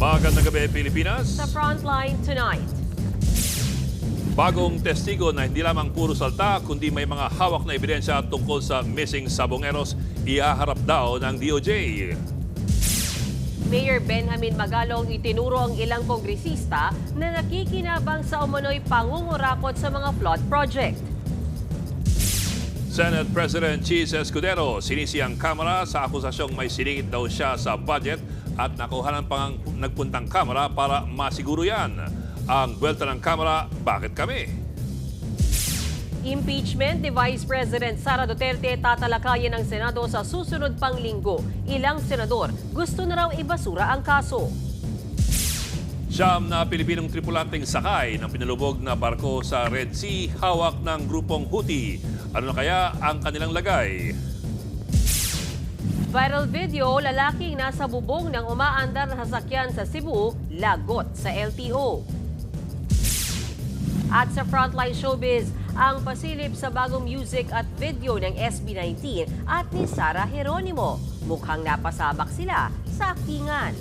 Magandang gabi, Pilipinas. Sa Frontline tonight. Bagong testigo na hindi lamang puro salta, kundi may mga hawak na ebidensya tungkol sa missing sabongeros, ihaharap daw ng DOJ. Mayor Benjamin Magalong itinuro ang ilang kongresista na nakikinabang sa umano'y pangungurakot sa mga flood project. Senate President Cheese Escudero sinisi ang Kamara sa akusasyong may siningit daw siya sa budget at nakuhanan pang nagpuntang Kamara para masiguro yan. Ang buwelta ng Kamara, bakit kami? Impeachment ni Vice President Sara Duterte tatalakayin ng Senado sa susunod pang linggo. Ilang senador gusto na raw ibasura ang kaso. Siyam na Pilipinong tripulanteng sakay ng pinalubog na barko sa Red Sea hawak ng grupong Houthi. Ano na kaya ang kanilang lagay? Viral video, lalaking nasa bubong ng umaandar na sasakyan sa Cebu, lagot sa LTO. At sa Frontline Showbiz, ang pasilip sa bagong music at video ng SB19 at ni Sara Geronimo. Mukhang napasabak sila sa aktingan.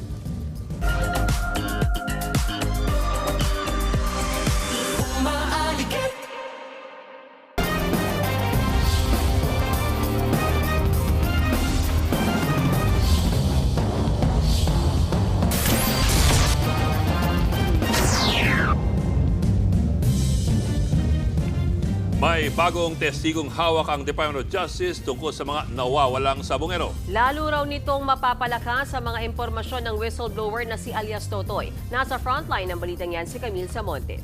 May bagong testigong hawak ang Department of Justice tungkol sa mga nawawalang sabongero. Lalo raw nitong mapapalakas sa mga impormasyon ng whistleblower na si alias Totoy. Nasa frontline ng balitang yan si Camille Samonte.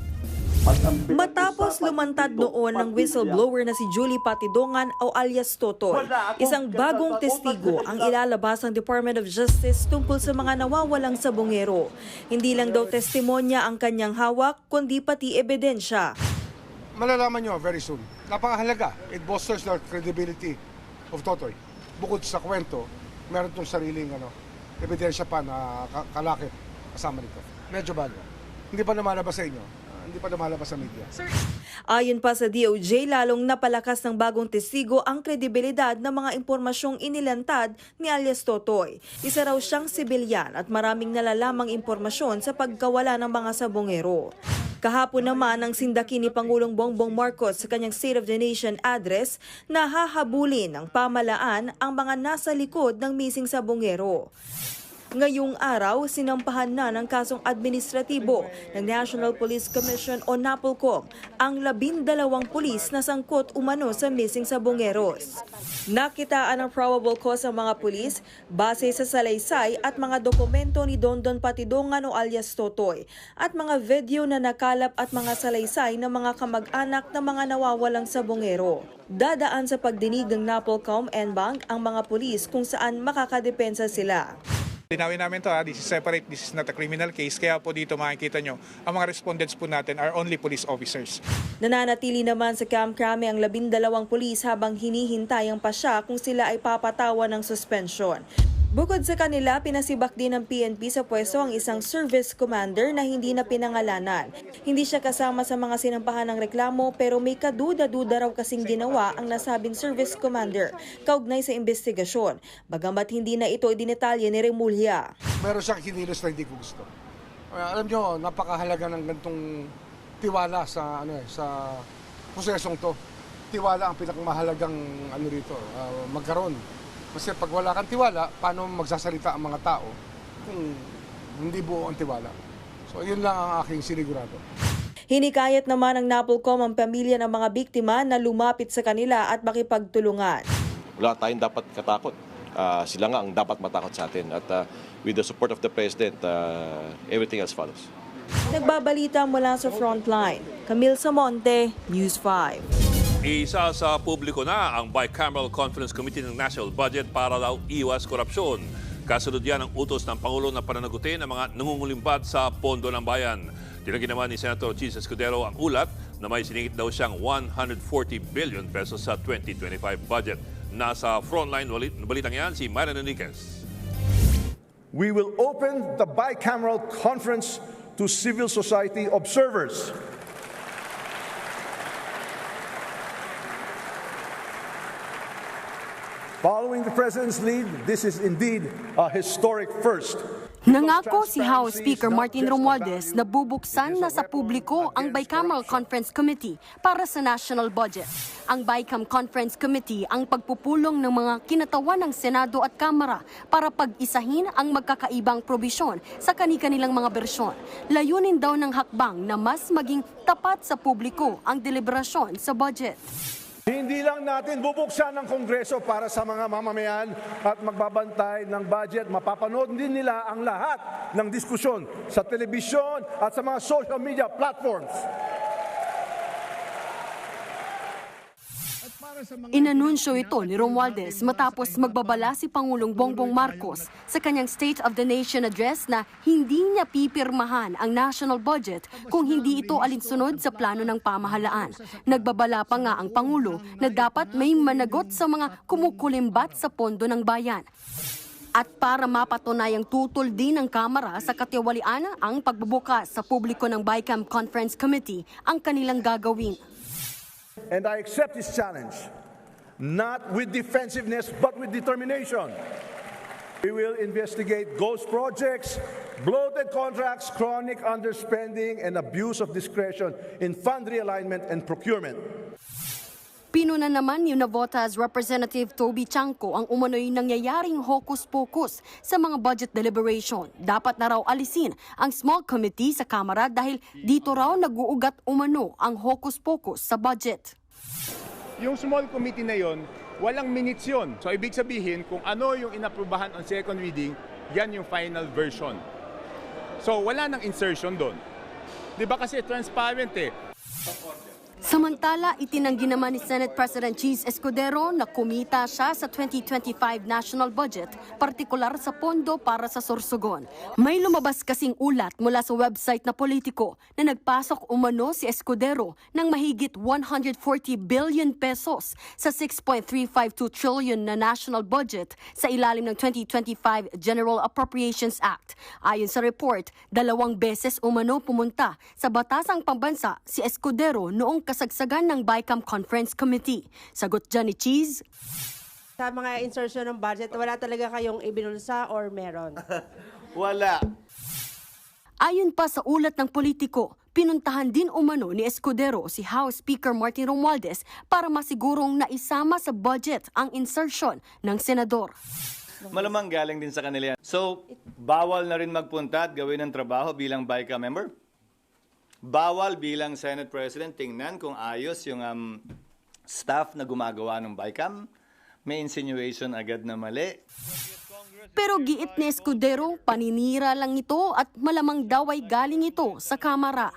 Matapos lumantad noon ng whistleblower na si Julie Patidongan o alias Totoy, isang bagong testigo ang ilalabas ng Department of Justice tungkol sa mga nawawalang sabongero. Hindi lang daw testimonya ang kanyang hawak, kundi pati ebidensya. Malalaman nyo very soon. Napakahalaga. It bolsters the credibility of Totoy. Bukod sa kwento, meron itong sariling ebidensya pa na kalakip kasama nito. Medyo bago. Hindi pa lumalabas sa inyo. Hindi pa lumalabas sa media. Ayon pa sa DOJ, lalong napalakas ng bagong testigo ang kredibilidad ng mga impormasyong inilantad ni alias Totoy. Isa raw siyang sibilyan at maraming nalalamang impormasyon sa pagkawala ng mga sabongero. Kahapon naman ang sindaki ni Pangulong Bongbong Marcos sa kanyang State of the Nation address na hahabulin ng pamalaan ang mga nasa likod ng missing sabongero. Ngayong araw, sinampahan na ng kasong administratibo ng National Police Commission o NAPOLCOM ang 12 pulis na sangkot umano sa missing sabongeros. Nakitaan ang probable cause ang mga pulis base sa salaysay at mga dokumento ni Dondon Patidongan o alias Totoy at mga video na nakalap at mga salaysay ng mga kamag-anak ng mga nawawalang sabongero. Dadaan sa pagdinig ng NAPOLCOM NBank ang mga pulis kung saan makakadepensa sila. Linawin namin to, this is separate, this is not a criminal case. Kaya po dito makikita nyo, ang mga respondents po natin are only police officers. Nananatili naman sa Camp Crame ang 12 pulis habang hinihintay ang pasya kung sila ay papatawan ng suspension. Bukod sa kanila, pinasibak din ng PNP sa pwesto ang isang service commander na hindi na pinangalanan. Hindi siya kasama sa mga sinampahan ng reklamo pero may kaduda-duda raw kasing ginawa ang nasabing service commander kaugnay sa investigasyon. Bagamat hindi na ito idinetalye ni Remulla. Meron siyang kinilos na hindi ko gusto. Alam nyo, napakahalaga ng ganitong tiwala sa sa prosesong to. Tiwala ang pinakamahalagang rito, magkaroon. Kasi pag wala kang tiwala, paano magsasalita ang mga tao kung hindi buo ang tiwala? So yun lang ang aking sinigurado. Hinikayat naman ng NAPOLCOM ang pamilya ng mga biktima na lumapit sa kanila at makipagtulungan. Wala tayong dapat katakot. Sila nga ang dapat matakot sa atin. At with the support of the President, everything else follows. Nagbabalita mula sa Frontline, Camille Samonte, News 5. Isa sa publiko na ang Bicameral Conference Committee ng National Budget para daw iwas korupsyon. Kasunod yan ang utos ng Pangulo na pananagutin ang mga nangungulimbat sa pondo ng bayan. Tinanggi naman ni Senator Cheese Escudero ang ulat na may siningit daw siyang 140 billion pesos sa 2025 budget. Nasa Frontline balitang yan si Myron Enriquez. We will open the Bicameral Conference to civil society observers. Following the President's lead, this is indeed a historic first. Nangako si House Speaker Martin Romualdez na bubuksan na sa publiko ang Bicameral Conference Committee para sa national budget. Ang BICAM Conference Committee ang pagpupulong ng mga kinatawan ng Senado at Kamara para pag-isahin ang magkakaibang probisyon sa kani-kanilang mga bersyon. Layunin daw ng hakbang na mas maging tapat sa publiko ang deliberasyon sa budget. Hindi lang natin bubuksan ng Kongreso para sa mga mamamayan at magbabantay ng budget. Mapapanood din nila ang lahat ng diskusyon sa telebisyon at sa mga social media platforms. Inanunsyo ito ni Romualdez matapos magbabala si Pangulong Bongbong Marcos sa kanyang State of the Nation address na hindi niya pipirmahan ang national budget kung hindi ito alinsunod sa plano ng pamahalaan. Nagbabala pa nga ang Pangulo na dapat may managot sa mga kumukulimbat sa pondo ng bayan. At para mapatunayang tutol din ng Kamara sa katiwalian ang pagbubukas sa publiko ng BICAM Conference Committee ang kanilang gagawin. And I accept this challenge, not with defensiveness, but with determination. We will investigate ghost projects, bloated contracts, chronic underspending, and abuse of discretion in fund realignment and procurement. Pinuna naman ni Navota's Representative Toby Chanco ang umano'y nangyayaring hocus-pocus sa mga budget deliberation. Dapat na raw alisin ang small committee sa Kamara dahil dito raw nag-uugat umano ang hocus-pocus sa budget. Yung small committee na yon, walang minutes yun. So ibig sabihin, kung ano yung inaprubahan on second reading, yan yung final version. So wala nang insertion doon. Di ba kasi transparent eh. Samantala, itinanggi naman ni Senate President Cheese Escudero na kumita siya sa 2025 national budget, partikular sa pondo para sa Sorsogon. May lumabas kasing ulat mula sa website na Politico na nagpasok umano si Escudero ng mahigit 140 billion pesos sa 6.352 trillion na national budget sa ilalim ng 2025 General Appropriations Act. Ayon sa report, 2 beses umano pumunta sa Batasang Pambansa si Escudero noong kasagsagan ng BICAM Conference Committee. Sagot dyan ni Cheese. Sa mga insertion ng budget, wala talaga kayong ibinulsa or meron? Wala. Ayon pa sa ulat ng Politico, pinuntahan din umano ni Escudero si House Speaker Martin Romualdez para masigurong naisama sa budget ang insertion ng senador. Malamang galing din sa kanila yan. So, bawal na rin magpunta at gawin ng trabaho bilang BICAM member? Bawal bilang Senate President tingnan kung ayos yung staff na gumagawa ng BICAM. May insinuation agad na mali. Pero giit ni Escudero, paninira lang ito at malamang daw ay galing ito sa Kamara.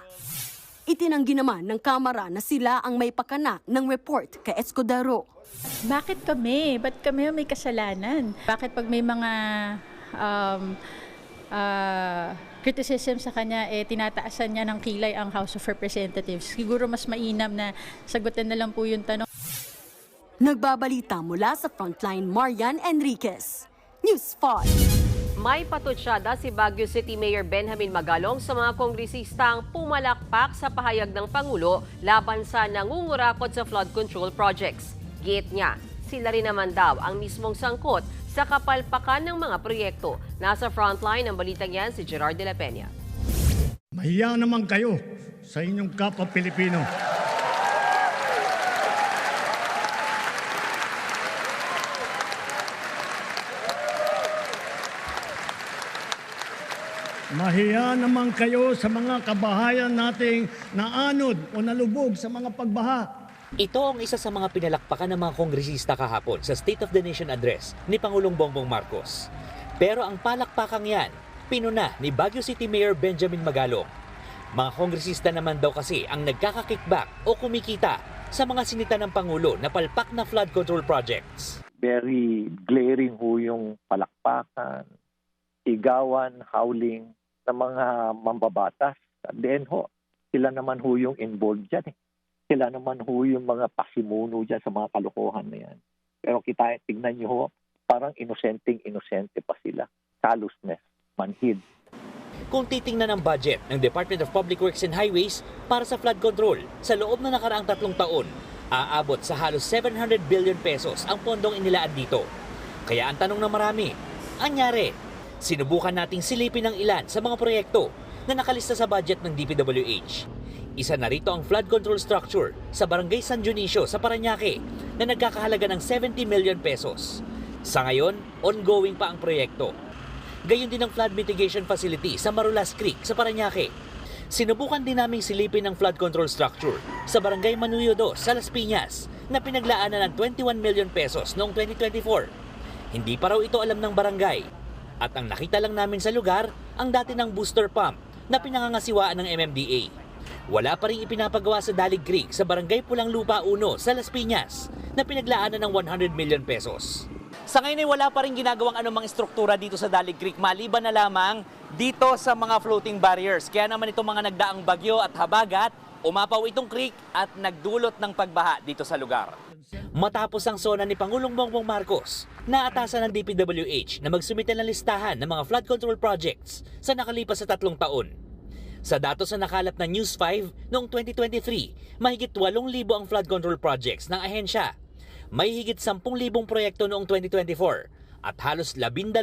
Itinanggi naman ng Kamara na sila ang may pakana ng report kay Escudero. Bakit kami? Ba't kami may kasalanan? Bakit pag may mga criticism sa kanya, tinataasan niya ng kilay ang House of Representatives? Siguro mas mainam na sagutin na lang po yung tanong. Nagbabalita mula sa Frontline, Marian Enriquez, News 5. May patutsyada si Baguio City Mayor Benjamin Magalong sa mga kongresistang pumalakpak sa pahayag ng Pangulo laban sa nangungurakot sa flood control projects. Giit niya, sila rin naman daw ang mismong sangkot sa kapalpakan ng mga proyekto. Nasa Frontline ang balitang yan si Gerard de la Peña. Mahiya naman kayo sa inyong kapwa Pilipino. Mahiya naman kayo sa mga kabahayan nating naanod o nalubog sa mga pagbaha. Ito ang isa sa mga pinalakpakan ng mga kongresista kahapon sa State of the Nation address ni Pangulong Bongbong Marcos. Pero ang palakpakang yan, pinuna ni Baguio City Mayor Benjamin Magalong. Mga kongresista naman daw kasi ang nagkaka-kickback o kumikita sa mga sinita ng Pangulo na palpak na flood control projects. Very glaring ho yung palakpakan, sigawan, howling ng mga mambabatas. At then ho, sila naman ho yung involved dyan eh. Sila naman ho yung mga pasimuno dyan sa mga kalokohan na yan. Pero tignan nyo ho, parang inosente pa sila. Callousness, manhid. Kung titingnan ang budget ng Department of Public Works and Highways para sa flood control sa loob na nakaraang 3 taon, aabot sa halos 700 billion pesos ang pondong inilaan dito. Kaya ang tanong ng marami, anyari? Sinubukan nating silipin ang ilan sa mga proyekto na nakalista sa budget ng DPWH. Isa na rito ang flood control structure sa Barangay San Dionisio sa Parañaque na nagkakahalaga ng 70 million pesos. Sa ngayon, ongoing pa ang proyekto. Gayon din ang flood mitigation facility sa Marulas Creek sa Parañaque. Sinubukan din naming silipin ang flood control structure sa Barangay Manuyo 2 sa Las Piñas na pinaglaanan ng 21 million pesos noong 2024. Hindi pa raw ito alam ng barangay. At ang nakita lang namin sa lugar, ang dati ng booster pump na pinangangasiwaan ng MMDA. Wala pa rin ipinapagawa sa Dalig Creek sa Barangay Pulang Lupa 1 sa Las Piñas na pinaglaanan ng 100 million pesos. Sa ngayon ay wala pa rin ginagawang anumang struktura dito sa Dalig Creek maliban na lamang dito sa mga floating barriers. Kaya naman itong mga nagdaang bagyo at habagat, umapaw itong creek at nagdulot ng pagbaha dito sa lugar. Matapos ang SONA ni Pangulong Bongbong Marcos, naatasan ng DPWH na magsumite ng listahan ng mga flood control projects sa nakalipas sa 3 taon. Sa datos na nakalap ng News 5 noong 2023, mahigit 8,000 ang flood control projects ng ahensya. May higit 10,000 proyekto noong 2024 at halos 12,000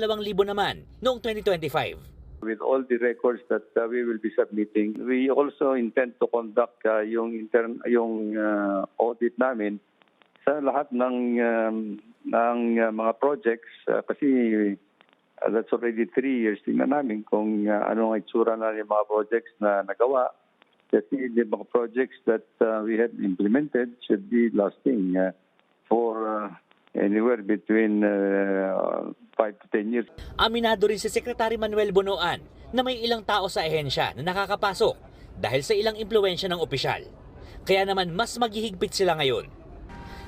naman noong 2025. With all the records that we will be submitting, we also intend to conduct yung audit namin sa lahat ng mga projects kasi that's already 3 years. Tingnan namin kung ano ang itsura na yung mga projects na nagawa. Kasi the mga projects that we have implemented should be lasting for anywhere between 5 to 10 years. Aminado rin si Secretary Manuel Bonoan na may ilang tao sa ahensya na nakakapasok dahil sa ilang impluwensya ng opisyal. Kaya naman mas maghihigpit sila ngayon.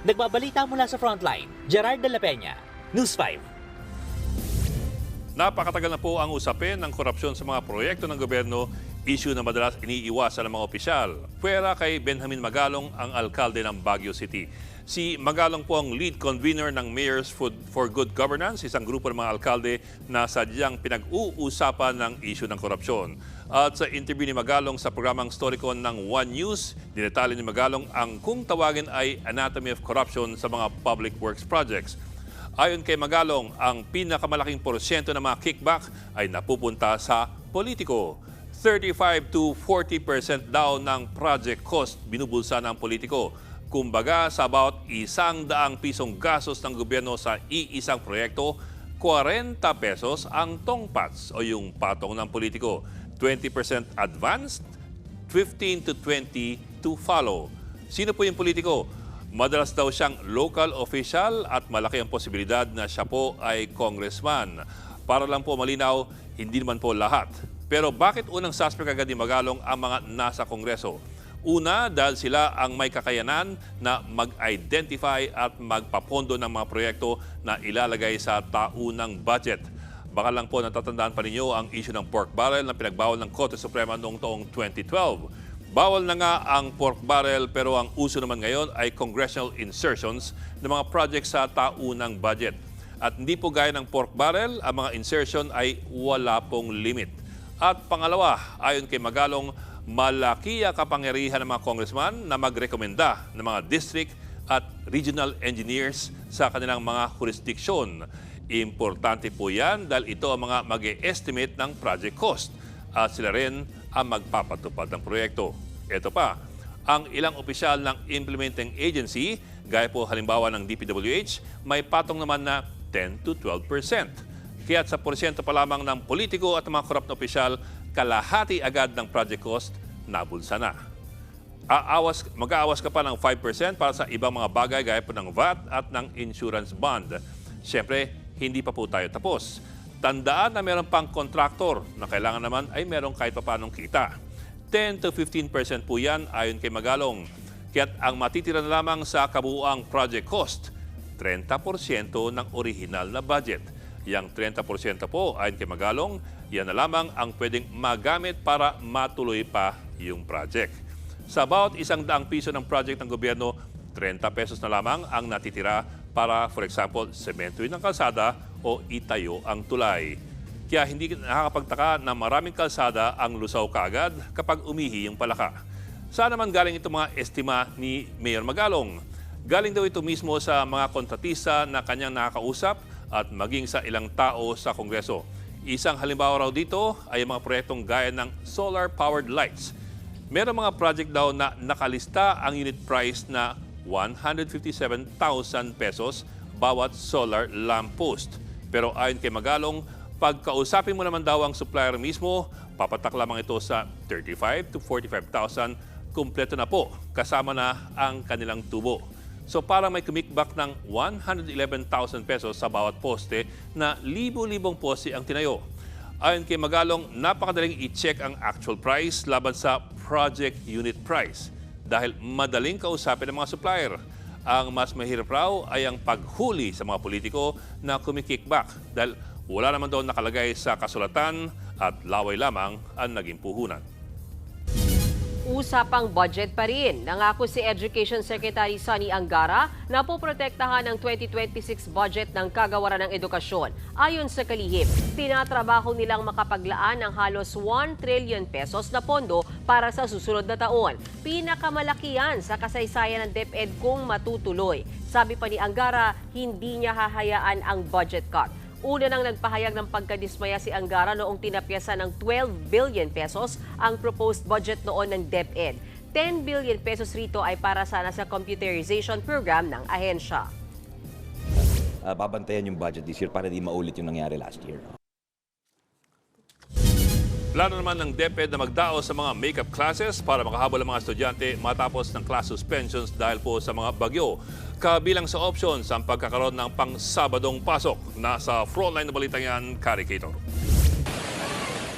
Nagbabalita mula sa Frontline, Gerard de la Peña, News 5. Napakatagal na po ang usapin ng korupsyon sa mga proyekto ng gobyerno, issue na madalas iniiwasan ng mga opisyal. Pwera kay Benjamin Magalong, ang alkalde ng Baguio City. Si Magalong po ang lead convener ng Mayors for Good Governance, isang grupo ng mga alkalde na sadyang pinag-uusapan ng issue ng korupsyon. At sa interview ni Magalong sa programang Storycon ng One News, dinetali ni Magalong ang kung tawagin ay anatomy of corruption sa mga public works projects. Ayon kay Magalong, ang pinakamalaking porsyento ng mga kickback ay napupunta sa politiko. 35 to 40% daw ng project cost binubulsa ng politiko. Kumbaga, sa about 100 pisong gastos ng gobyerno sa iisang proyekto, 40 pesos ang tongpats o yung patong ng politiko. 20% advanced, 15 to 20 to follow. Sino po yung politiko? Madalas daw siyang local official at malaki ang posibilidad na siya po ay congressman. Para lang po malinaw, hindi naman po lahat. Pero bakit unang suspect agad ni Magalong ang mga nasa kongreso? Una, dahil sila ang may kakayanan na mag-identify at magpapondo ng mga proyekto na ilalagay sa taunang budget. Baka lang po natatandaan pa ninyo ang issue ng pork barrel na pinagbawal ng Korte Suprema noong taong 2012. Bawal na nga ang pork barrel pero ang uso naman ngayon ay congressional insertions ng mga projects sa taunang budget. At hindi po gaya ng pork barrel, ang mga insertion ay wala pong limit. At pangalawa, ayon kay Magalong, malaki ang kapangyarihan ng mga congressman na magrekomenda ng mga district at regional engineers sa kanilang mga jurisdiksyon. Importante po yan dahil ito ang mga mag-e-estimate ng project cost at sila rin ang magpapatupad ng proyekto. Ito pa, ang ilang opisyal ng implementing agency, gaya po halimbawa ng DPWH, may patong naman na 10 to 12%. Kaya sa porsyento pa lamang ng politiko at mga korap na opisyal, kalahati agad ng project cost nabulsa na. Mag-aawas ka pa ng 5% para sa ibang mga bagay gaya po ng VAT at ng insurance bond. Siyempre, hindi pa po tayo tapos. Tandaan na meron pang kontraktor na kailangan naman ay meron kahit pa paanong kita. 10 to 15% po yan ayon kay Magalong. Kaya't ang matitira na lamang sa kabuuang project cost, 30% ng original na budget. Yang 30% po ayon kay Magalong, yan na lamang ang pwedeng magamit para matuloy pa yung project. Sa about 100 piso ng project ng gobyerno, 30 pesos na lamang ang natitira para, for example, sementoin ng kalsada o itayo ang tulay. Kaya hindi nakakapagtaka na maraming kalsada ang lusaw kaagad kapag umihi yung palaka. Saan naman galing itong mga estima ni Mayor Magalong? Galing daw ito mismo sa mga kontratista na kanyang nakakausap at maging sa ilang tao sa Kongreso. Isang halimbawa raw dito ay mga proyektong gaya ng solar-powered lights. Meron mga project daw na nakalista ang unit price na 157,000 pesos bawat solar lamppost. Pero ayon kay Magalong, pagkausapin mo naman daw ang supplier mismo, papatak lamang ito sa 35,000 to 45,000, kumpleto na po, kasama na ang kanilang tubo. So para may kumikbak ng 111,000 pesos sa bawat poste na libo-libong poste ang tinayo. Ayon kay Magalong, napakadaling i-check ang actual price laban sa project unit price dahil madaling kausapin ng mga supplier. Ang mas mahirap raw ay ang paghuli sa mga politiko na kumikickback dahil wala naman daw nakalagay sa kasulatan at laway lamang ang naging puhunan. Usapang budget pa rin. Nangako si Education Secretary Sonny Angara na poprotektahan ang 2026 budget ng Kagawaran ng Edukasyon. Ayon sa kalihim, tinatrabaho nilang makapaglaan ng halos 1 trillion pesos na pondo para sa susunod na taon. Pinakamalaki yan sa kasaysayan ng DepEd kung matutuloy. Sabi pa ni Angara, hindi niya hahayaan ang budget cut. Una nang nagpahayag ng pagkadismaya si Angara noong tinapyasan ng 12 billion pesos ang proposed budget noon ng DepEd. 10 billion pesos rito ay para sana sa computerization program ng ahensya. Babantayan yung budget this year para di maulit yung nangyari last year. Plano naman ng DepEd na magdaos sa mga makeup classes para makahabol ang mga estudyante matapos ng class suspensions dahil po sa mga bagyo. Kabilang sa options ang pagkakaroon ng pang-Sabadong pasok. Nasa frontline na balitang yan, Kari Cator.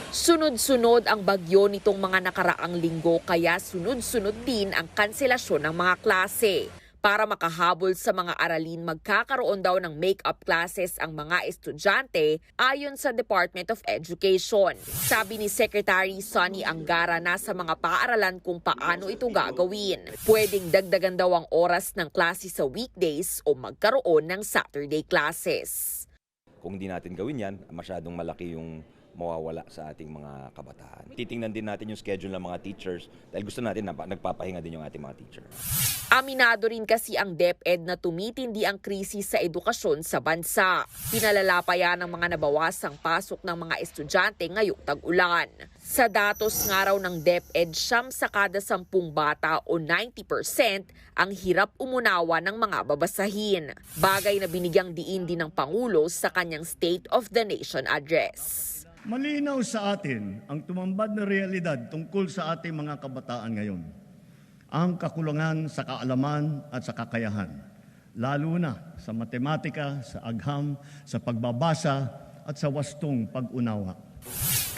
Sunod-sunod ang bagyo nitong mga nakaraang linggo kaya sunod-sunod din ang kanselasyon ng mga klase. Para makahabol sa mga aralin, magkakaroon daw ng make-up classes ang mga estudyante ayon sa Department of Education. Sabi ni Secretary Sonny Angara na sa mga paaralan kung paano ito gagawin. Pwedeng dagdagan daw ang oras ng klase sa weekdays o magkaroon ng Saturday classes. Kung di natin gawin yan, masyadong malaki yung mawawala sa ating mga kabataan. Titingnan din natin yung schedule ng mga teachers dahil gusto natin na nagpapahinga din yung ating mga teacher. Aminado rin kasi ang DepEd na tumitindi ang krisis sa edukasyon sa bansa. Pinalala pa yan ng mga nabawasang pasok ng mga estudyante ngayong tag-ulan. Sa datos nga raw ng DepEd, 9 sa kada 10 bata o 90% ang hirap umunawa ng mga babasahin. Bagay na binigyang diin din ng Pangulo sa kanyang State of the Nation address. Malinaw sa atin ang tumambad na realidad tungkol sa ating mga kabataan ngayon. Ang kakulangan sa kaalaman at sa kakayahan, lalo na sa matematika, sa agham, sa pagbabasa at sa wastong pag-unawa.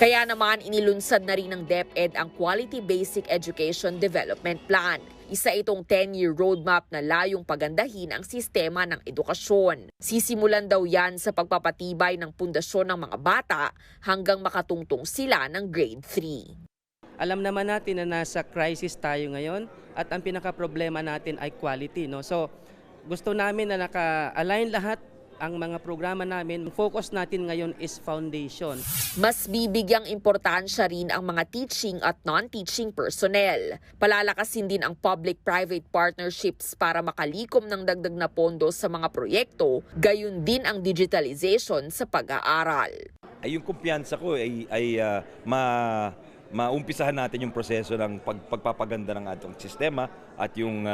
Kaya naman inilunsad na rin ng DepEd ang Quality Basic Education Development Plan. Isa itong 10-year roadmap na layong pagandahin ang sistema ng edukasyon. Sisimulan daw yan sa pagpapatibay ng pundasyon ng mga bata hanggang makatungtong sila ng grade 3. Alam naman natin na nasa crisis tayo ngayon at ang pinaka-problema natin ay quality. No? So gusto namin na naka-align lahat ang mga programa namin. Focus natin ngayon is foundation. Mas bibigyang importansya rin ang mga teaching at non-teaching personnel. Palalakasin din ang public-private partnerships para makalikom ng dagdag na pondo sa mga proyekto, gayon din ang digitalization sa pag-aaral. Ay yung kumpiyansa ko ay maumpisahan natin yung proseso ng pagpapaganda ng ating sistema at yung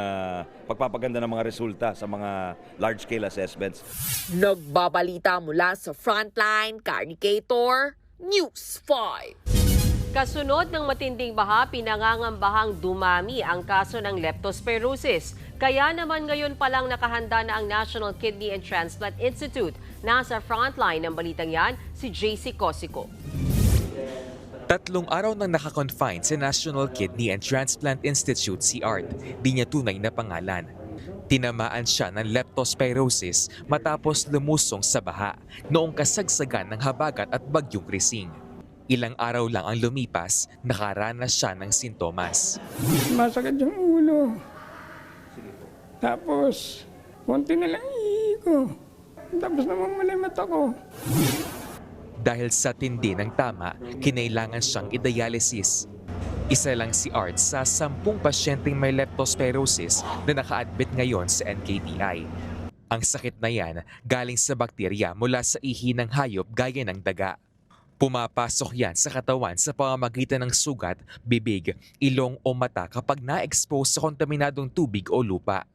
pagpapaganda ng mga resulta sa mga large-scale assessments. Nagbabalita mula sa Frontline, Kari Cator, News 5. Kasunod ng matinding baha, pinangangambahang dumami ang kaso ng leptospirosis. Kaya naman ngayon pa lang nakahanda na ang National Kidney and Transplant Institute. Nasa frontline ng balitang yan, si JC Cosico. 3 araw nang nakakonfine sa National Kidney and Transplant Institute si Art, di niya tunay na pangalan. Tinamaan siya ng leptospirosis matapos lumusong sa baha noong kasagsagan ng habagat at bagyong Krising. Ilang araw lang ang lumipas, nakaranas siya ng sintomas. Masakit yung ulo. Tapos, konti na lang ko. Tapos namamula yung mata ko. Dahil sa tindi ng tama, kinailangan siyang i-dialysis. Isa lang si Art sa 10 pasyenteng may leptospirosis na naka-admit ngayon sa NKTI. Ang sakit na yan galing sa bakterya mula sa ihi ng hayop gaya ng daga. Pumapasok yan sa katawan sa pamamagitan ng sugat, bibig, ilong o mata kapag na-expose sa kontaminadong tubig o lupa.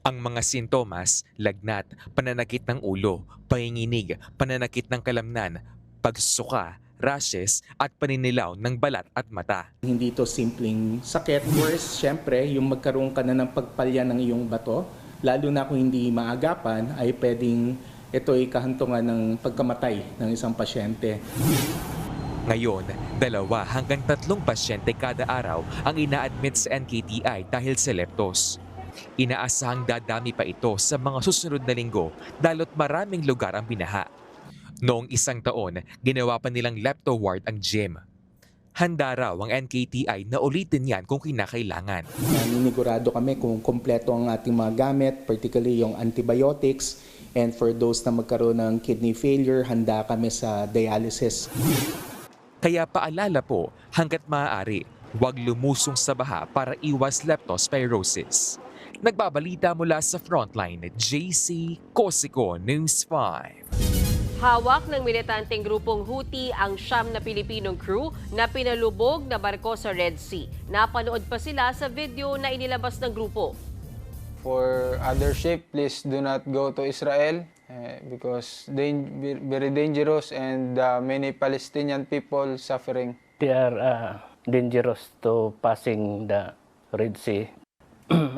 Ang mga sintomas, lagnat, pananakit ng ulo, panginginig, pananakit ng kalamnan, pagsuka, rashes at paninilaw ng balat at mata. Hindi ito simpleng sakit. Worse, syempre, yung magkaroon ka na ng pagpalya ng iyong bato, lalo na kung hindi maagapan, ay pwedeng ito'y kahantungan ng pagkamatay ng isang pasyente. Ngayon, 2 hanggang 3 pasyente kada araw ang ina-admit sa NKTI dahil sa leptos. Inaasahang dadami pa ito sa mga susunod na linggo dahil't maraming lugar ang binaha. Noong 1 taon, ginawa pa nilang lepto ward ang gym. Handa raw ang NKTI na ulitin yan kung kinakailangan. Ninigurado kami kung kompleto ang ating mga gamit, particularly yung antibiotics, and for those na magkaroon ng kidney failure, handa kami sa dialysis. Kaya paalala po, hanggat maaari, huwag lumusong sa baha para iwas leptospirosis. Nagbabalita mula sa Frontline, JC Cosico, News 5. Hawak ng militanteng grupong Houthi ang 9 na Pilipinong crew na pinalubog na barko sa Red Sea. Napanood pa sila sa video na inilabas ng grupo. For other ship, please do not go to Israel because very dangerous and many Palestinian people suffering. They are dangerous to passing the Red Sea.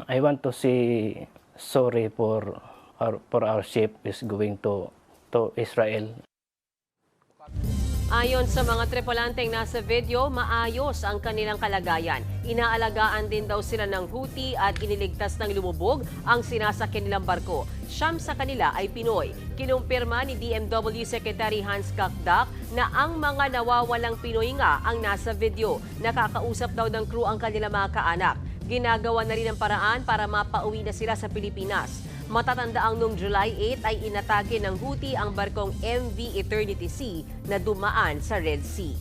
I want to say sorry for our ship is going to Israel. Ayon sa mga tripulanteng nasa video, maayos ang kanilang kalagayan. Inaalagaan din daw sila ng Houthi at iniligtas ng lumubog ang sinasakyan nilang barko. 9 sa kanila ay Pinoy. Kinumpirma ni DMW Secretary Hans Kakdak na ang mga nawawalang Pinoy nga ang nasa video. Nakakausap daw ng crew ang kanilang mga kaanak. Ginagawa na rin ang paraan para mapauwi na sila sa Pilipinas. Matatandaang noong July 8 ay inatake ng Houthi ang barkong MV Eternity Sea na dumaan sa Red Sea.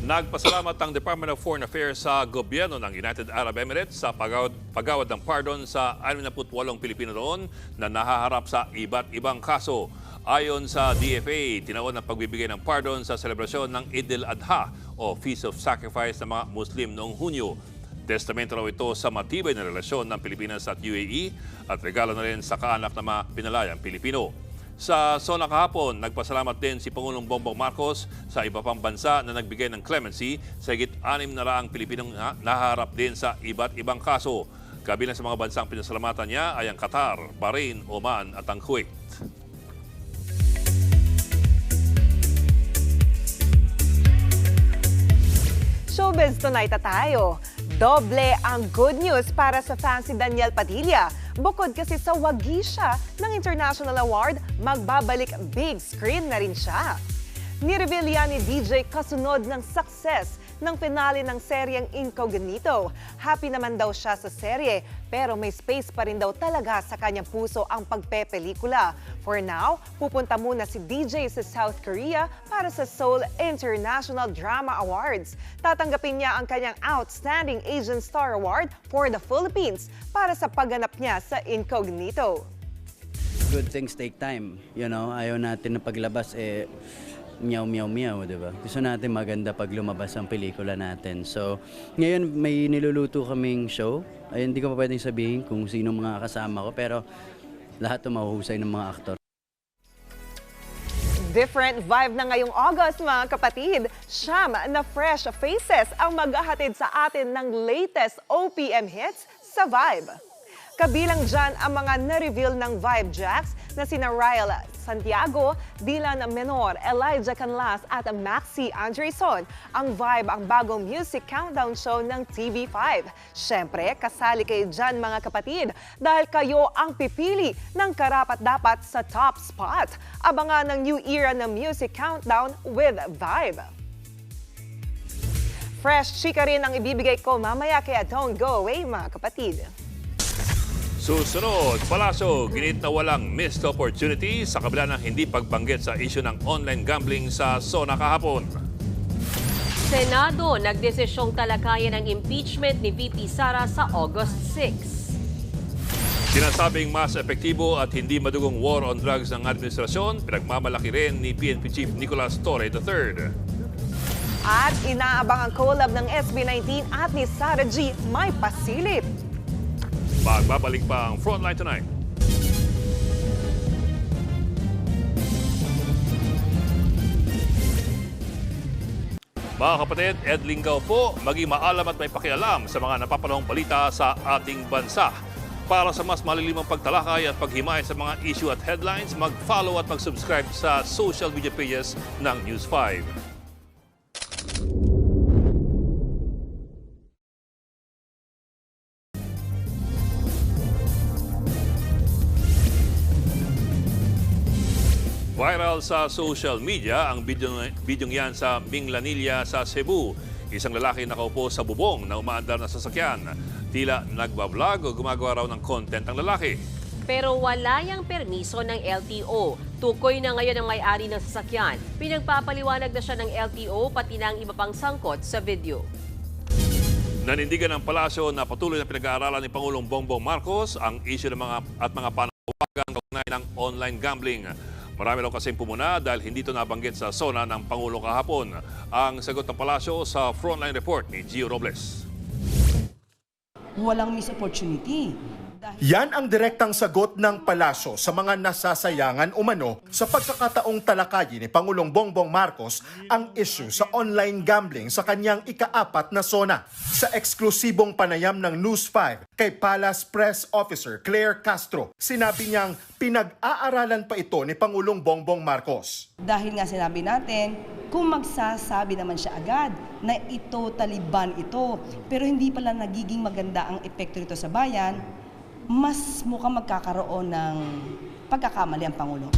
Nagpasalamat ang Department of Foreign Affairs sa gobyerno ng United Arab Emirates sa pagawad ng pardon sa 68 Pilipino roon na nahaharap sa iba't ibang kaso. Ayon sa DFA, tinawad ang pagbibigay ng pardon sa selebrasyon ng Eid al-Adha o Feast of Sacrifice ng mga Muslim noong Hunyo. Testamento raw ito sa matibay na relasyon ng Pilipinas at UAE at regalo na rin sa kaanak ng mga pinalayang Pilipino. Sa SONA kahapon, nagpasalamat din si Pangulong Bongbong Marcos sa iba pang bansa na nagbigay ng clemency sa higit 600 Pilipinong nahaharap din sa iba't ibang kaso. Kabilang sa mga bansang pinasalamatan niya ay ang Qatar, Bahrain, Oman at ang Kuwait. Showbiz tonight na tayo. Doble ang good news para sa fans ni Daniel Padilla. Bukod kasi sa wagi siya ng International Award, magbabalik big screen na rin siya. Nireveal yan ni DJ kasunod ng success ng finale ng seryeng Incognito. Happy naman daw siya sa serye, pero may space pa rin daw talaga sa kanyang puso ang pagpepelikula. For now, pupunta muna si DJ sa South Korea para sa Seoul International Drama Awards. Tatanggapin niya ang kanyang Outstanding Asian Star Award for the Philippines para sa pagganap niya sa Incognito. Good things take time. You know, ayaw natin na paglabas meow, di ba? Gusto natin maganda pag lumabas ang pelikula natin. So, ngayon may niluluto kaming show. Ay, hindi ko pa pwedeng sabihin kung sino mga kasama ko, pero lahat ito mahuhusay ng mga aktor. Different vibe na ngayong August, mga kapatid. Siyam na fresh faces ang maghahatid sa atin ng latest OPM hits sa Vibe. Kabilang dyan ang mga na-reveal ng Vibe Jacks na sina Ryle Santiago, Dylan Menor, Elijah Canlas at Maxi Andreson. Ang Vibe ang bagong music countdown show ng TV5. Siyempre, kasali kayo dyan mga kapatid dahil kayo ang pipili ng karapat-dapat sa top spot. Abangan ang new era ng music countdown with Vibe. Fresh chika rin ang ibibigay ko mamaya kaya don't go away mga kapatid. Susunod, Palasyo, ginit na walang missed opportunity sa kabila ng hindi pagbanggit sa issue ng online gambling sa SONA kahapon. Senado nagdesisyong talakayan ang impeachment ni VP Sara sa August 6. Sinasabing mas epektibo at hindi madugong war on drugs ng administrasyon, pinagmamalaki rin ni PNP Chief Nicolas Torre III. At inaabang ang collab ng SB19 at ni Sara G. May pasilip. Magbabalik pa ang Frontline Tonight. Mga kapatid, Ed Lingaw po, maging maalam at may pakialam sa mga napapanahong balita sa ating bansa. Para sa mas malilimang pagtalakay at paghimay sa mga issue at headlines, mag-follow at mag-subscribe sa social media pages ng News 5. Viral sa social media ang bidyong yan sa Minglanilla sa Cebu. Isang lalaki nakaupo sa bubong na umaandar na sasakyan. Tila nagbablog o gumagawa raw ng content ang lalaki. Pero wala yang permiso ng LTO. Tukoy na ngayon ang may-ari ng sasakyan. Pinagpapaliwanag na siya ng LTO pati na ang iba pang sangkot sa video. Nanindigan ng palasyo na patuloy na pinag-aaralan ni Pangulong Bongbong Marcos ang issue ng mga panawagan kaugnay ng online gambling. Marami raw kasing pumuna dahil hindi ito nabanggit sa SONA ng Pangulo kahapon. Ang sagot ng palasyo sa Frontline Report ni Gio Robles. Walang miss opportunity. Yan ang direktang sagot ng palasyo sa mga nasasayangan umano sa pagkakataong talakayin ni Pangulong Bongbong Marcos ang issue sa online gambling sa kanyang ika-4 na SONA. Sa eksklusibong panayam ng News 5 kay Palace Press Officer Claire Castro, sinabi niyang pinag-aaralan pa ito ni Pangulong Bongbong Marcos. Dahil nga sinabi natin, kung magsasabi naman siya agad na ito Taliban ito, pero hindi pala nagiging maganda ang epekto nito sa bayan, mas mukhang magkakaroon ng pagkakamali ang Pangulo.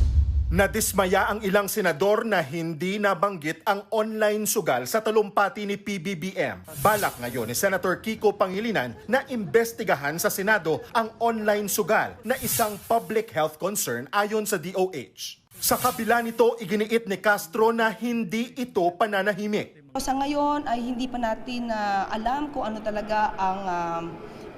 Nadismaya ang ilang senador na hindi nabanggit ang online sugal sa talumpati ni PBBM. Balak ngayon ni Senator Kiko Pangilinan na imbestigahan sa Senado ang online sugal na isang public health concern ayon sa DOH. Sa kabila nito, iginiit ni Castro na hindi ito pananahimik. Sa ngayon ay hindi pa natin alam kung ano talaga ang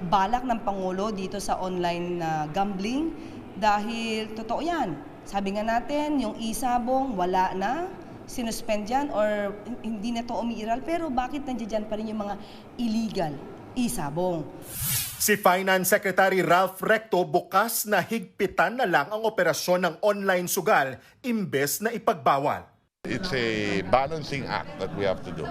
balak ng Pangulo dito sa online gambling dahil totoo yan. Sabi nga natin, yung isabong wala na, sinuspend yan or hindi na ito umiiral, pero bakit nandiyan pa rin yung mga illegal isabong? Si Finance Secretary Ralph Recto bukas na higpitan na lang ang operasyon ng online sugal imbes na ipagbawal. It's a balancing act that we have to do.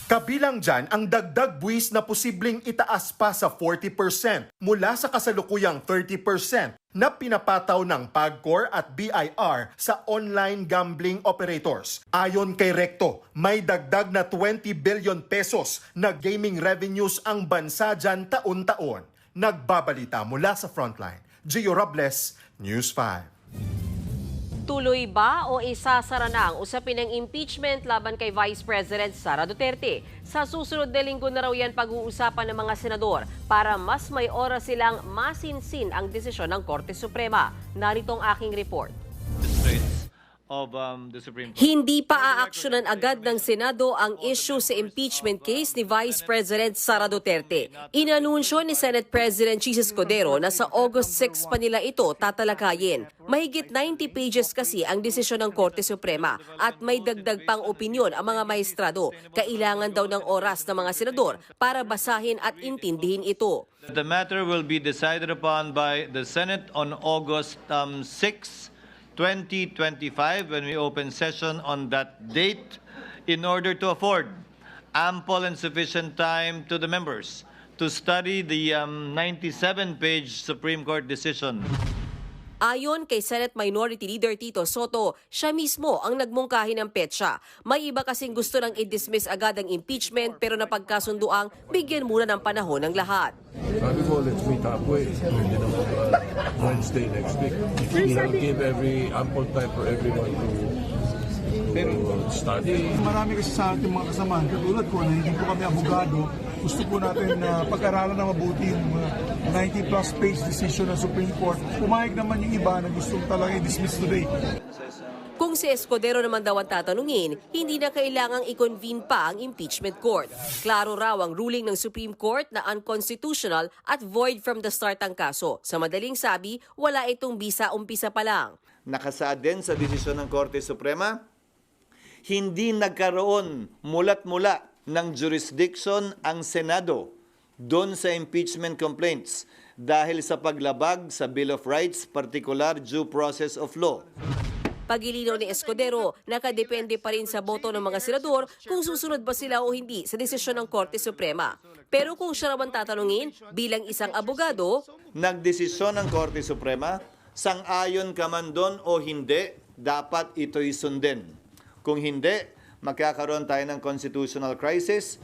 Kabilang dyan ang dagdag buwis na posibleng itaas pa sa 40% mula sa kasalukuyang 30% na pinapataw ng PAGCOR at BIR sa online gambling operators. Ayon kay Recto, may dagdag na 20 billion pesos na gaming revenues ang bansa dyan taon-taon. Nagbabalita mula sa Frontline, Gio Robles, News 5. Tuloy ba o isasara na ang usapin ng impeachment laban kay Vice President Sara Duterte? Sa susunod na linggo na raw yan pag-uusapan ng mga senador para mas may oras silang masinsin ang desisyon ng Korte Suprema. Narito ang aking report. Hindi pa aaksyonan agad ng Senado ang issue sa impeachment case ni Vice President Sara Duterte. Inanunsyo ni Senate President Jesus Escudero na sa August 6 pa nila ito tatalakayin. Mahigit 90 pages kasi ang desisyon ng Korte Suprema at may dagdag pang opinyon ang mga maestrado. Kailangan daw ng oras ng mga senador para basahin at intindihin ito. The matter will be decided upon by the Senate on August 6, 2025 when we open session on that date in order to afford ample and sufficient time to the members to study the 97-page Supreme Court decision. Ayon kay Senate Minority Leader Tito Soto, siya mismo ang nagmungkahi ng petsa. May iba kasing gusto nang i-dismiss agad ang impeachment pero napagkasunduang bigyan muna ng panahon ng lahat. Sabi ko, let's meet halfway. Wednesday next week. We'll give ample time for everyone to study. Marami kasi sa ating mga kasamahan, katulad ko na hindi po kami abogado, gusto po natin pag-aralan na mabuti yung 90-plus page decision ng Supreme Court. Pumayag naman yung iba na gusto talaga i-dismiss today. Kung si Escudero naman daw ang tatanungin, hindi na kailangang i-convene pa ang impeachment court. Klaro raw ang ruling ng Supreme Court na unconstitutional at void from the start ang kaso. Sa madaling sabi, wala itong bisa umpisa pa lang. Nakasaad din sa desisyon ng Korte Suprema, hindi nagkaroon mulat-mula ng jurisdiction ang Senado doon sa impeachment complaints dahil sa paglabag sa Bill of Rights, particular due process of law. Pagilinaw ni Escudero, nakadepende pa rin sa boto ng mga senador kung susunod ba sila o hindi sa desisyon ng Korte Suprema. Pero kung siya naman tatanungin, bilang isang abogado, nagdesisyon ng Korte Suprema, sang-ayon ka man doon o hindi, dapat ito'y sundin. Kung hindi, magkakaroon tayo ng constitutional crisis.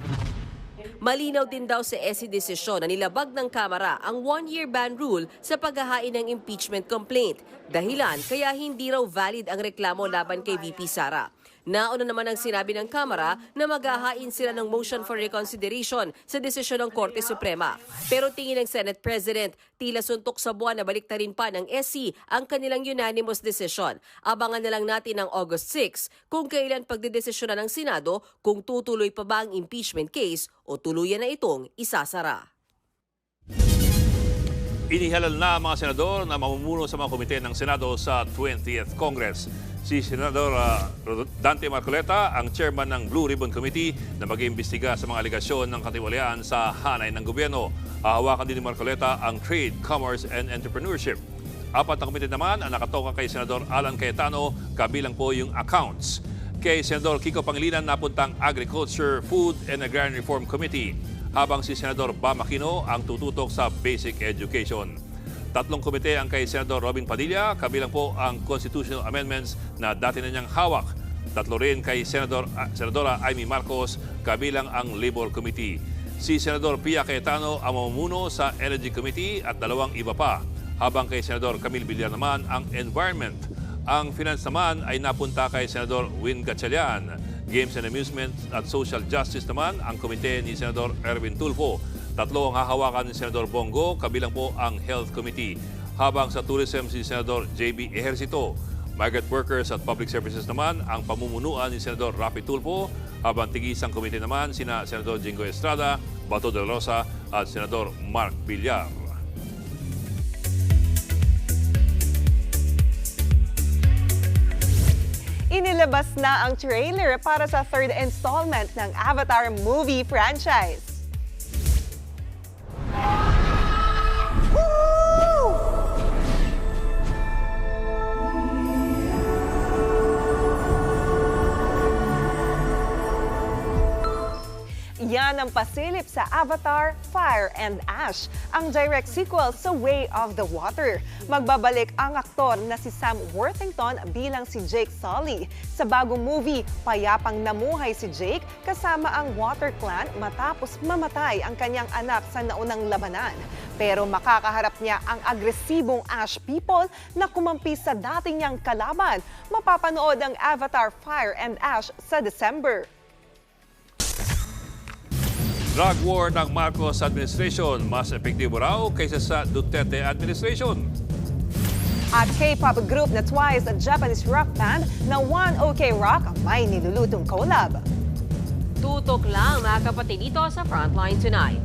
malinaw din daw sa SC desisyon na nilabag ng Kamara ang 1-year ban rule sa paghahain ng impeachment complaint. Dahilan kaya hindi raw valid ang reklamo laban kay VP Sara. Nauna naman ang sinabi ng Kamara na maghahain sila ng motion for reconsideration sa desisyon ng Korte Suprema. Pero tingin ng Senate President, tila suntok sa buwan na baliktarin pa ng SC ang kanilang unanimous decision. Abangan na lang natin ang August 6 kung kailan pagdedesisyonan ng Senado kung tutuloy pa ba ang impeachment case o tuluyan na itong isasara. Inihalal na ang mga senador na mamumuno sa mga komite ng Senado sa 20th Congress. Si Senador Dante Marcoleta, ang chairman ng Blue Ribbon Committee na mag-iimbestiga sa mga aligasyon ng katiwalian sa hanay ng gobyerno. Hahawakan din ni Marcoleta ang Trade, Commerce and Entrepreneurship. 4 na komite naman ang nakatoka kay Senador Alan Cayetano, kabilang po yung Accounts. Kay Senador Kiko Pangilinan napuntang Agriculture, Food and Agrarian Reform Committee, habang si Senador Bam Aquino ang tututok sa Basic Education. 3 komite ang kay Senador Robin Padilla, kabilang po ang constitutional amendments na dati na niyang hawak. 3 rin kay Senadora Amy Marcos, kabilang ang Labor Committee. Si Senador Pia Cayetano ang mamumuno sa Energy Committee at 2 iba pa, habang kay Senador Camille Villar naman ang Environment. Ang Finance naman ay napunta kay Senador Win Gatchalian. Games and Amusement at Social Justice naman ang komite ni Senador Erwin Tulfo. 3 ang hahawakan ni Senador Bongo, kabilang po ang Health Committee. Habang sa Tourism si Senador JB Ejercito. Migrant Workers at Public Services naman ang pamumunuan ni Senador Rapi Tulfo, habang tigisang komite naman sina Senador Jingo Estrada, Bato de la Rosa at Senador Mark Villar. Inilabas na ang trailer para sa 3rd installment ng Avatar movie franchise. Yan ang pasilip sa Avatar, Fire and Ash, ang direct sequel sa Way of the Water. Magbabalik ang aktor na si Sam Worthington bilang si Jake Sully. Sa bagong movie, payapang namuhay si Jake kasama ang Water Clan matapos mamatay ang kanyang anak sa naunang labanan. Pero makakaharap niya ang agresibong Ash people na kumampi sa dating niyang kalaban. Mapapanood ang Avatar, Fire and Ash sa December. Drug war ng Marcos administration, mas epektibo raw kaysa sa Duterte administration. At K-pop group na Twice, a Japanese rock band na One OK Rock, may nilulutong collab. Tutok lang mga kapatid dito sa Frontline Tonight.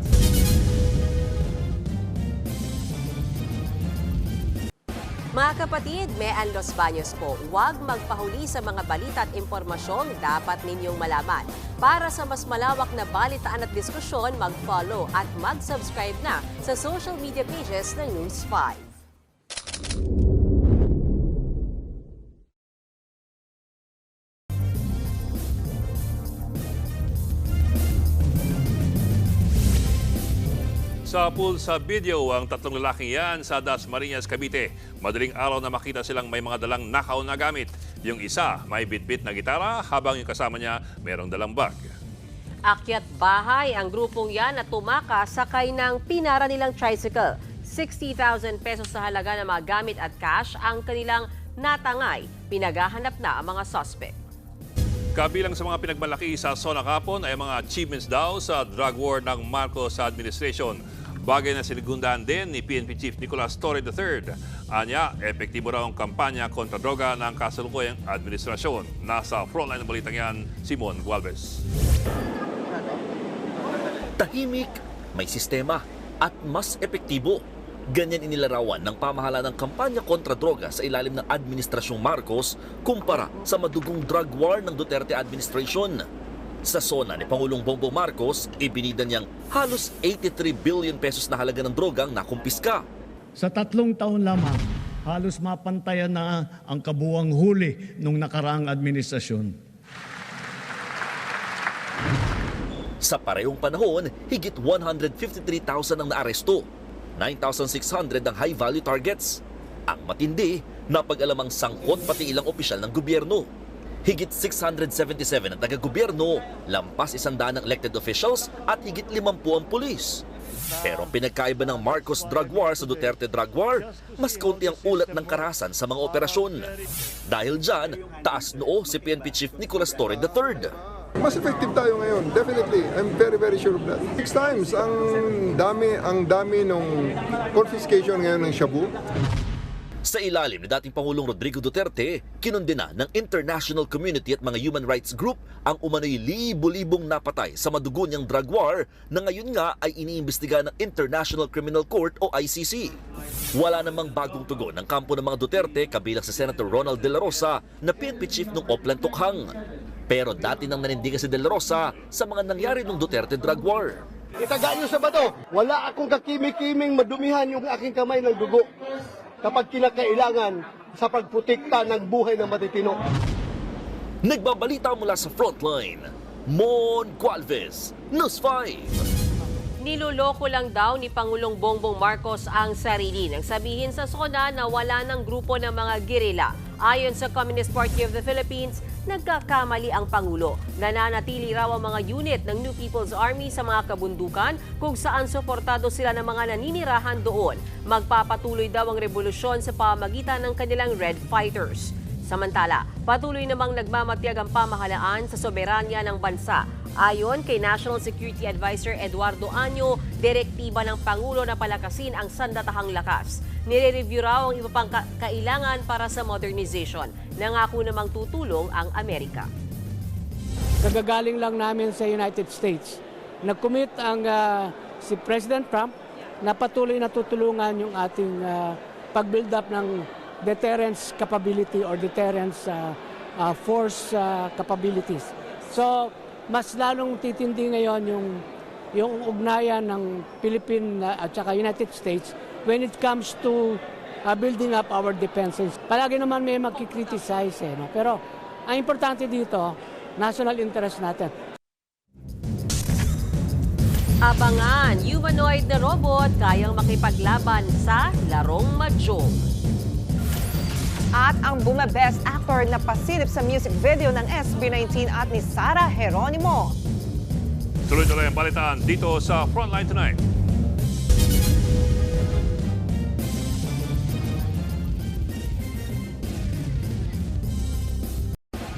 Mga kapatid, Mean Los Baños po, huwag magpahuli sa mga balita at impormasyong dapat ninyong malaman. Para sa mas malawak na balitaan at diskusyon, mag-follow at mag-subscribe na sa social media pages ng News 5. Sa pool sa video, ang 3 lalaking yan sa Dasmariñas, Cavite. Madaling araw na makita silang may mga dalang nakaw na gamit. Yung isa may bitbit na gitara, habang yung kasama niya mayroong dalang bag. Akyat bahay ang grupong yan na tumakas sakay ng pinara nilang tricycle. 60,000 pesos sa halaga ng mga gamit at cash ang kanilang natangay. Pinaghahanap na ang mga suspect. Kabilang sa mga pinagmalaki sa SONA kapon ay mga achievements daw sa drug war ng Marcos administration. Bagay na sinigundahan din ni PNP Chief Nicolas Torre III. Anya, epektibo raw ang kampanya kontra droga ng kasalukuyang administrasyon. Nasa frontline ng balitang yan, Simon Gualvez. Tahimik, may sistema at mas epektibo. Ganyan inilarawan ng pamahalaan ng kampanya kontra droga sa ilalim ng Administrasyong Marcos kumpara sa madugong drug war ng Duterte administration. Sa sona ni Pangulong Bongbong Marcos, ibinida niyang halos 83 billion pesos na halaga ng drogang nakumpiska. Sa 3 taon lamang, halos mapantayan na ang kabuwang huli ng nakaraang administrasyon. Sa parehong panahon, higit 153,000 ang naaresto. 9,600 ang high-value targets. Ang matindi, napag-alamang sangkot pati ilang opisyal ng gobyerno. Higit 677 ang taga-gobyerno, lampas 100 ang elected officials at higit 50 ang pulis. Pero ang pinagkaiba ng Marcos drug war sa Duterte drug war, mas kaunti ang ulat ng karahasan sa mga operasyon. Dahil dyan, taas noo si PNP Chief Nicolas Torre III. Mas effective tayo ngayon, definitely. I'm very, very sure of that. 6 times, ang dami nung confiscation ngayon ng shabu. Sa ilalim ni dating Pangulong Rodrigo Duterte, kinundena ng international community at mga human rights group ang umano'y libo-libong napatay sa madugo niyang drug war na ngayon nga ay iniimbestiga ng International Criminal Court o ICC. Wala namang bagong tugon ng kampo ng mga Duterte kabilang si Senator Ronald De La Rosa na PNP chief ng Oplan Tukhang. Pero dati nang nanindigan si De La Rosa sa mga nangyari ng Duterte drug war. Itaga niyo sa bato, wala akong kakimik-kiming madumihan yung aking kamay ng dugo kapag kinakailangan sa pagputikta ng buhay ng matitino. Nagbabalita mula sa frontline, Mon Gualvez, News 5. Niloloko lang daw ni Pangulong Bongbong Marcos ang sarili nang sabihin sa SONA na wala ng grupo ng mga gerilla. Ayon sa Communist Party of the Philippines, nagkakamali ang Pangulo. Nananatili raw ang mga unit ng New People's Army sa mga kabundukan kung saan suportado sila ng mga naninirahan doon. Magpapatuloy daw ang revolusyon sa pamamagitan ng kanilang Red Fighters. Samantala, patuloy namang nagmamatiyag ang pamahalaan sa soberanya ng bansa. Ayon kay National Security Advisor Eduardo Año, direktiba ng Pangulo na palakasin ang sandatahang lakas. Nire-review raw ang iba pang kailangan para sa modernization. Nangako namang tutulong ang Amerika. Kagagaling lang namin sa United States. Nag-commit ang si President Trump na patuloy na tutulungan yung ating pag-build up ng deterrence capability or deterrence force capabilities. So, mas lalong titindi ngayon yung ugnayan ng Philippine at saka United States when it comes to building up our defenses. Palagi naman may magkikriticize no? Pero ang importante dito, national interest natin. Abangan, humanoid na robot kayang makipaglaban sa larong mahjong. At ang Bumabest actor na pasilip sa music video ng SB19 at ni Sara Geronimo. Tuloy-tuloy ang balitaan dito sa Frontline Tonight.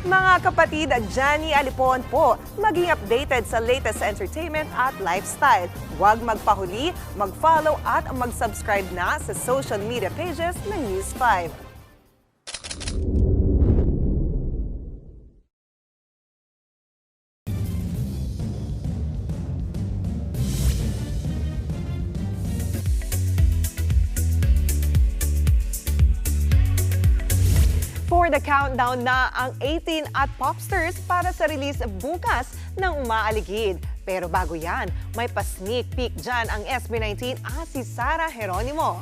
Mga kapatid, Johnny Alipon po, maging updated sa latest entertainment at lifestyle. Huwag magpahuli, mag-follow at mag-subscribe na sa social media pages ng News 5. For the countdown na ang 18 at Popsters para sa release bukas ng Umaaligid. Pero bago yan, may pa-sneak peek dyan ang SB19 at si Sara Geronimo.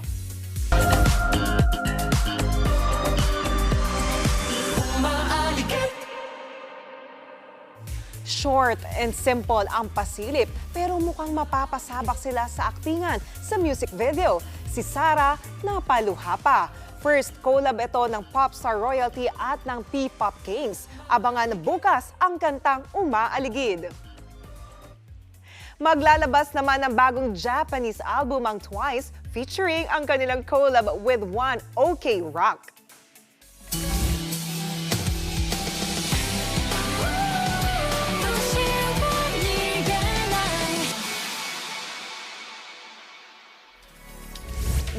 Short and simple ang pasilip pero mukhang mapapasabak sila sa aktingan sa music video. Si Sara napaluha pa. First collab ito ng Popstar Royalty at ng P-Pop Kings. Abangan bukas ang kantang Umaaligid. Maglalabas naman ng bagong Japanese album ang Twice featuring ang kanilang collab with One OK Rock.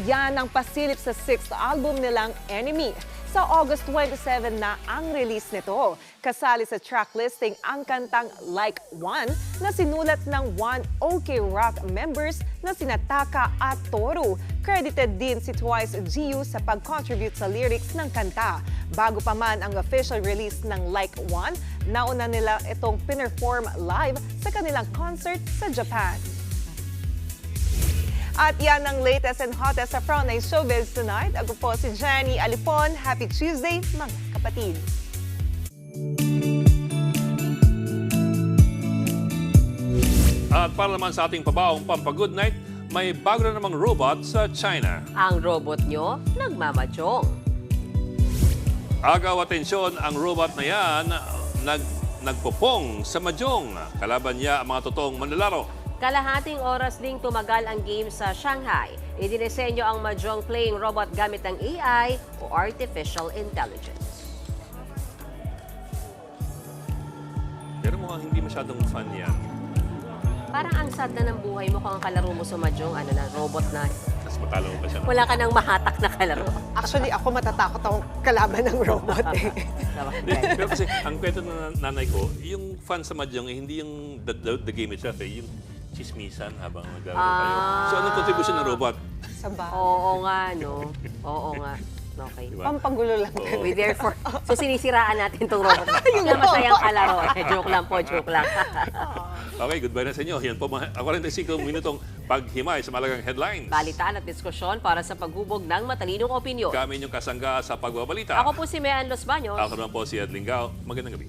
Yan ang pasilip sa 6th album nilang Enemy. Sa August 27 na ang release nito. Kasali sa track listing ang kantang Like One na sinulat ng One OK Rock members na sina Taka at Toru. Credited din si Twice Gyu sa pag-contribute sa lyrics ng kanta. Bago pa man ang official release ng Like One, nauna nila itong pinerform live sa kanilang concert sa Japan. At yan ang latest and hottest sa Frontline Showbiz Tonight. Ako po si Jenny Alipon. Happy Tuesday, mga kapatid. At para naman sa ating pabaong pampagood night, may bago na namang robot sa China. Ang robot nyo, nagmamadyong. Agaw atensyon, ang robot na yan nagpopong sa mahjong. Kalaban niya ang mga totoong manlalaro. Kalahating oras ding tumagal ang game sa Shanghai. Idinisenyo ang mahjong playing robot gamit ng AI o Artificial Intelligence. Pero mukhang hindi masyadong fun yan. Parang ang sad na ng buhay mo kung ang kalaro mo sa mahjong, robot na. Mas matalo pa siya. Wala ka nang mahatak na kalaro. Actually, ako matatakot akong kalaban ng robot eh. Pero kasi ang kwento ng nanay ko, yung fun sa mahjong, hindi yung the game itself, yung chismisan habang naglalaro kayo. So anong contribution ng robot? Sa bahay. Oo nga, no? Oo nga. Okay. Diba? Pampagulo lang. We therefore, so sinisiraan natin itong robot. Yung masayang kalaro. Joke lang po, joke lang. Okay, goodbye na sa inyo. Yan po, 45 minutong paghimay sa malagang headlines. Balitaan at diskusyon para sa paghubog ng matalinong opinyon. Kami inyong kasangga sa pagbabalita. Ako po si Mean Los Baños. Ako naman po si Ed Lingao. Magandang gabi.